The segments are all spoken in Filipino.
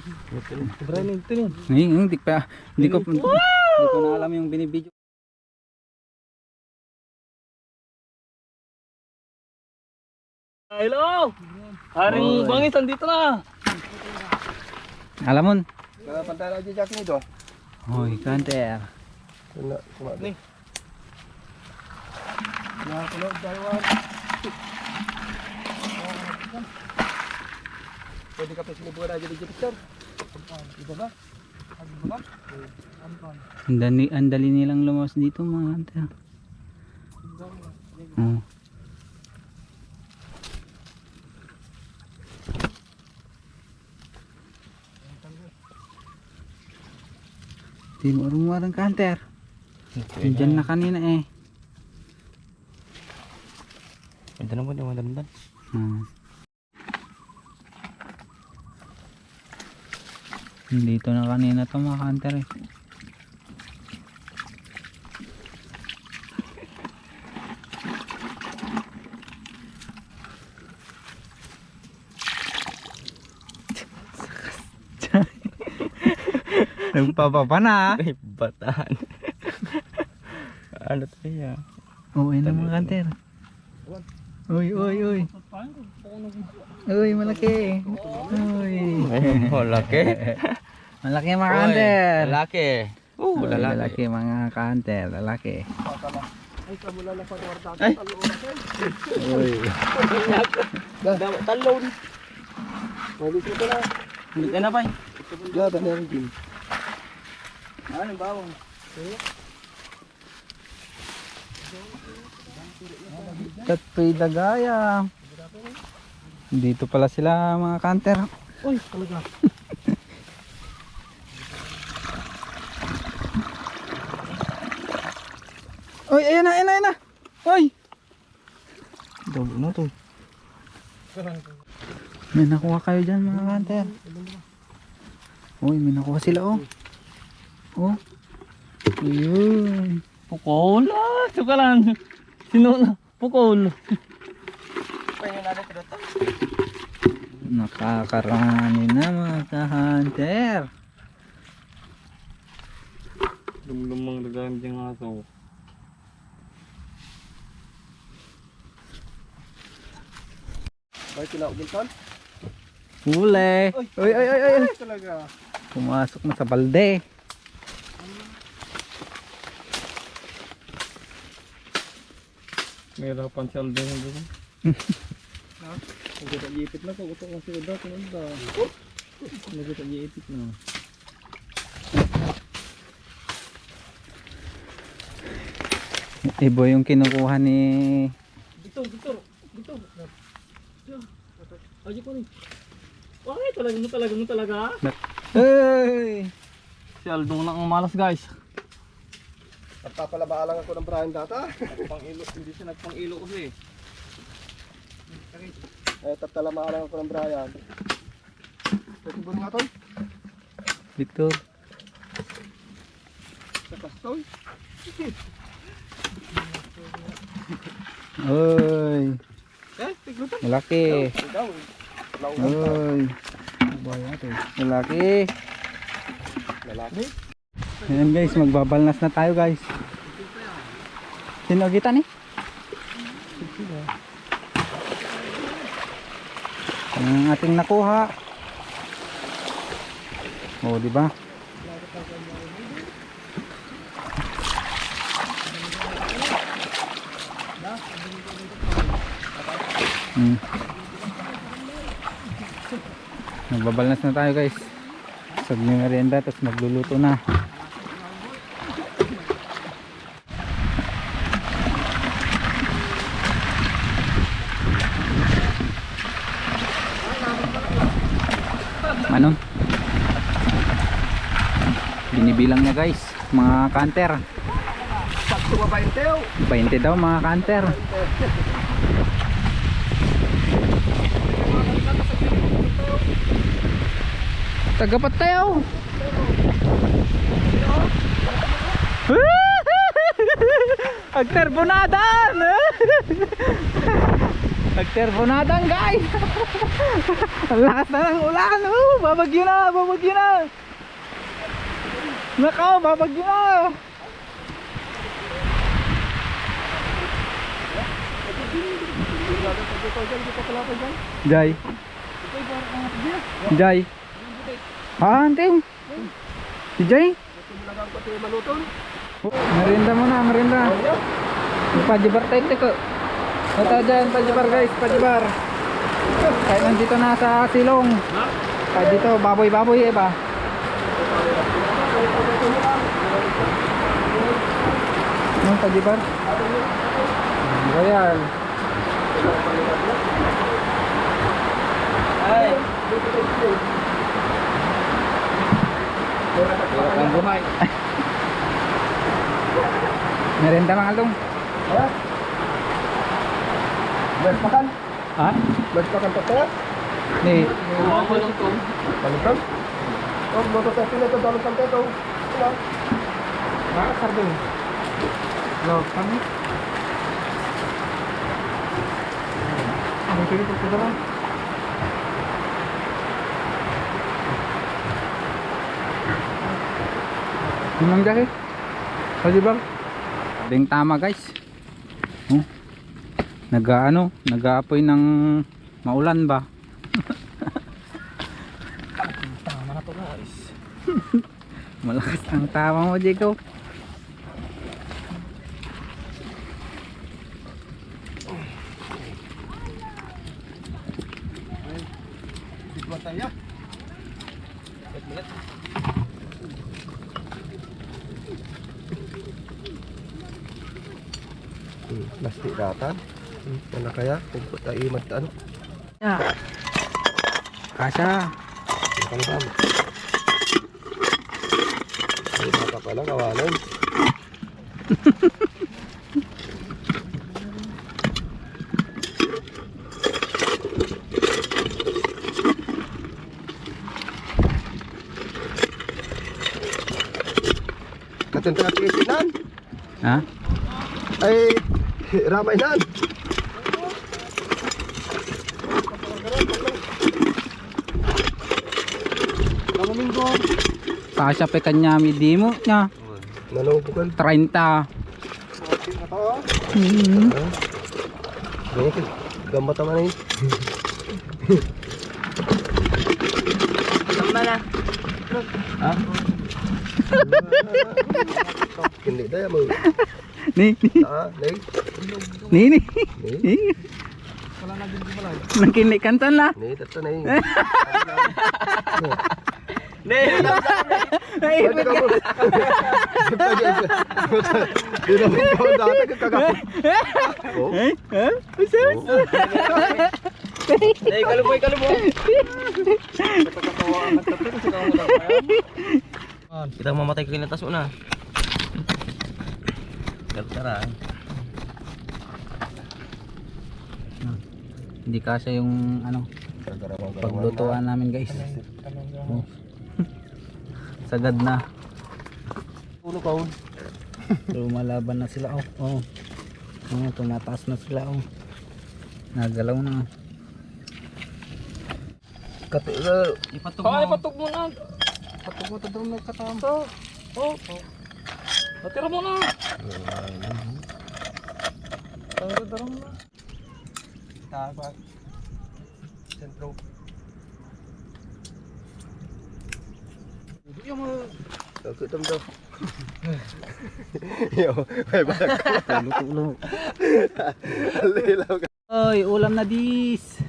Hindi ko na alam yung binibidyo. Hello! Haring bangis, andito na! Alamon. Pantala aja Jack nito. Hoy, kanter. Nih. Nah, kalau Taiwan. Pwede ka pa sinibuan aja di picture. Di ba? Ang dali nilang lumawas dito mga kanter. Oh. Di marunong kanter. Diyan na kanina eh. Ito na po, daman-daman. Dito na kanina to mga kanter eh. Nagpapapa na. Ay, bataan. Ano to ya? Uy na mga kanter. Uy. Uy, malaki. Uy. Malaki. Malaki mga kanter. Lalaki. Lalaki mga kanter. Lalaki. Ay, kamula na pa warta. Ay. Uy. Talon. Pwede ko na. Hindi ka na pa. Ya, benar din. Ano bawang? Katoy dagaya. Dito pala sila mga kanter. Uy, talaga. Uy, ayun na. Uy. Dobo na to. May nakuha kayo dyan mga kanter. Uy, may nakuha sila oh. Oh. Ayun. Pukol. Ah, suka lang. Sino na? Pukol. Nakakarani na mga ka-hunter. Lumang dagang diyang aso. Baik kinaugintan. Huli. Uy. Talaga. Pumasok na sa balde. Meron pang saldo ng dito. Nagkita-ipit na ko. Gusto ko si Uda. Nagkita-ipit na. Ibo yung kinukuha ni... Dito. Aji ko ni. Wah, talaga. Hey! Si Aldong lang ang malas guys. Nagpapalabaalang ako ng Brian data. Pang-ilo, hindi siya nagpang-ilo kasi. Tatalamalang ako ng Brian. Ito ba nga tol? Victor. Sa kastoy. Uy. Tiglutan. Malaki. Ikaw. Uy. Malaki. Lalaki. Ayan guys, magbabalnas na tayo guys. Sino kita ni? Ang ating nakuha. Oh, di ba? Magbabalnas na tayo guys. Sag merienda tapos magluluto na. Ano? Binibilang niya guys, mga kanter. Sakto ba 20? 20 daw mga kanter. Tagapat tayo. Agterbonadan. Agterbonadan guys. Ang lakas na ng ulan. babagyo na, babagyo na. Nakaw, babagyo na. Jai. Jai. Ah, ante. Si Jai. Merinda muna, merinda. Pajibar tayo teko. Ito dyan, pajibar guys, pajibar. Kahit nandito na sa silong. Kahit dito, baboy-baboy ba? Ano, pajibar? Royal. Ay. Ang buhay. Merenda mga Aldong. Ha? Bes makan? Ha? Bes makan pesta? Nih. Balutang? Oh, motor satu na ito, balutang ito. Ano? Makasar dong. Loh, kami. Ano sini po lang? Limang jahe. Pwede bang? Ding tama guys. Nag-aapoy ng maulan ba? Tama na to guys. Malakas ang tama mo, Jacob. Buat saya. Plastik datang. Mana kaya? Kumpul tak imat anu. Ya. Kasha. Kalau sama. Ini apa pala kawalan? Katentang kisinan. Ha? Ay ramai nan. Kamu minggu. Kasha pe kanya midimo nya. Nano bukan? 30. Oke. Gambar taman ini. Mana? Hah? Hindi daya mo. Nih, Ah, nih. nih. Nih. Nakinik kantan lah. Nih, tata nih. Ay, Di naman kau dati kagapon. Oh. Kaluboy. Kita mamatay kinitas una. Tara. Hindi kasya yung ano paglutuan namin guys. Oh. Sagad na. Ulo kaon. Lumalaban na sila. Oh. Oh, tumataas na sila. Oh. Nagalaw na. Ipatog mo. Ipatog mo na. Patog mo tadong nagkatam. Oh. Patira mo na. Tadong na. Tapa. Sentro. Yung mo. Aku tem-tem. Yo, balik. Luto-luto. Lilaw ka. Oy, ulam na dis.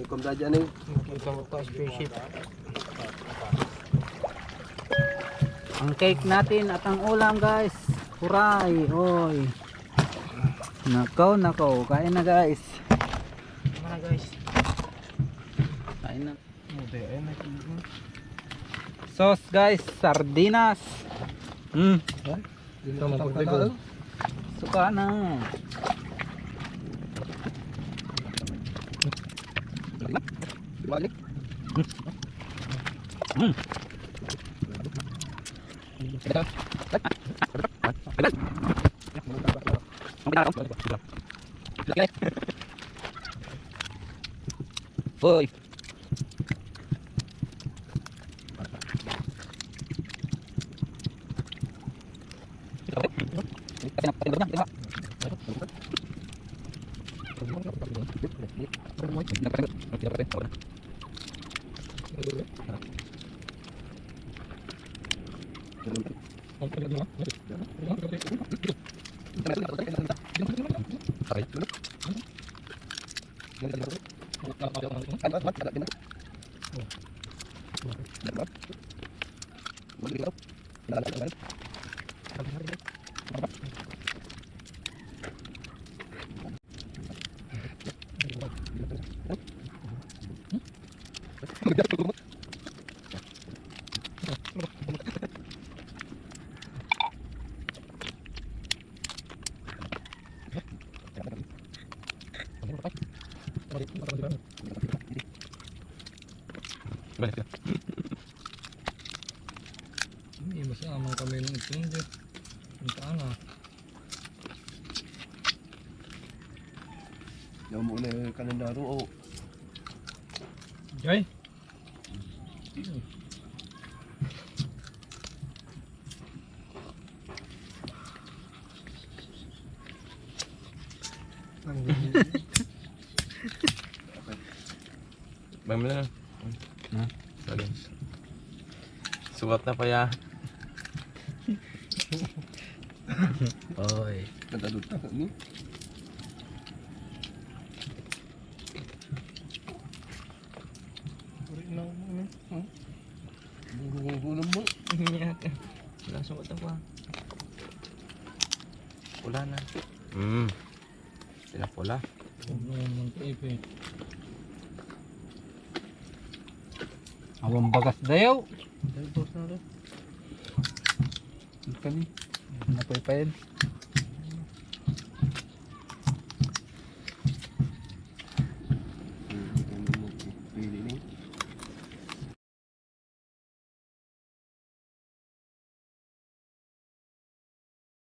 Kom saja nih. Ang cake natin at ang ulam guys. Huray. Oy. Nakaw. Kain na guys. Mana guys? Kain na. Sauce guys, sardinas. Suka na. Balik. Boy. Ini masih aman kami ng ito hindi. Puntaan na. Yung muna yung kalendaro o. Joy. Bang na. Ha? Sorry. Suwat na pa ya. Oy. Nagdadot na ni. Bulong mo. Langsung ko pa. Pula na. Sila pula. Awang bagas dayaw. Dahil boss na rin. Kani. Napoy pa yan.